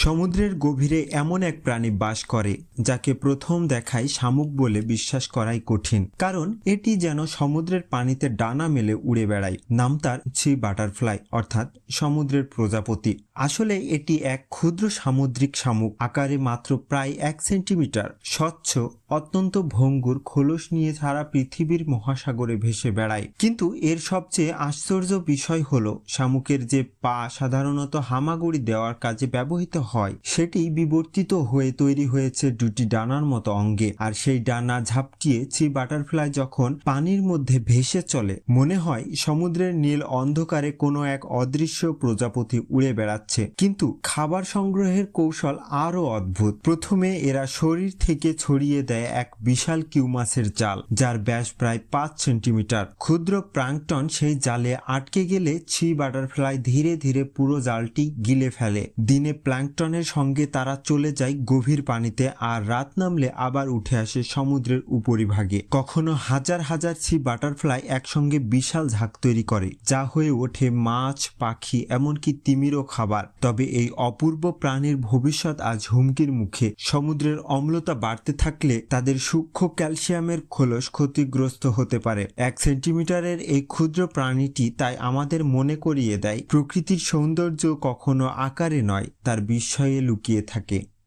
সমুদ্রের গভীরে এমন এক প্রাণী বাস করে যাকে প্রথম দেখায় শামুক বলে বিশ্বাস করাই কঠিন, কারণ এটি যেন সমুদ্রের পানিতে ডানা মেলে উড়ে বেড়ায়। নাম তার সি বাটারফ্লাই, অর্থাৎ সমুদ্রের প্রজাপতি। আসলে এটি এক ক্ষুদ্র সামুদ্রিক শামুক, আকারে মাত্র প্রায় 1 সেন্টিমিটার, স্বচ্ছ, অত্যন্ত ভঙ্গুর খোলস নিয়ে সারা পৃথিবীর মহাসাগরে ভেসে বেড়ায়। কিন্তু এর সবচেয়ে আশ্চর্য বিষয় হলো শামুকের যে পা সাধারণত হামাগুড়ি দেওয়ার কাজে ব্যবহৃত হয়, সেটি বিবর্তিত হয়ে তৈরি হয়েছে দুটি ডানার মতো অঙ্গে। আর সেই ডানা ঝাপটিয়ে সি বাটারফ্লাই যখন পানির মধ্যে ভেসে চলে, মনে হয় সমুদ্রের নীল অন্ধকারে কোনো এক অদৃশ্য প্রজাপতি উড়ে বেড়াচ্ছে। কিন্তু খাবার সংগ্রহের কৌশল আরো অদ্ভুত। প্রথমে এরা শরীর থেকে ছড়িয়ে দেয় এক বিশাল কিউমাসের জাল, যার ব্যাস প্রায় 5 সেন্টিমিটার। ক্ষুদ্র প্লাঙ্কটন সেই জালে আটকে গেলে সি বাটারফ্লাই ধীরে ধীরে পুরো জালটি গিলে ফেলে। দিনে প্লাঙ্কটনের সঙ্গে তারা চলে যায় গভীর পানিতে, আর রাত নামলে আবার উঠে আসে সমুদ্রের উপরিভাগে। কখনো হাজার হাজার সি বাটারফ্লাই একসঙ্গে বিশাল ঝাঁক তৈরি করে, যা হয়ে ওঠে মাছ, পাখি, এমনকি তিমিরও খাবার। তবে এই অপূর্ব প্রাণীর ভবিষ্যৎ আজ হুমকির মুখে। সমুদ্রের অম্লতা বাড়তে থাকলে তাদের সূক্ষ্ম ক্যালসিয়ামের খোলস ক্ষতিগ্রস্ত হতে পারে। 1 সেন্টিমিটারের এই ক্ষুদ্র প্রাণীটি তাই আমাদের মনে করিয়ে দেয়, প্রকৃতির সৌন্দর্য কখনো আকারে নয়, তার বিস্ময়ে লুকিয়ে থাকে।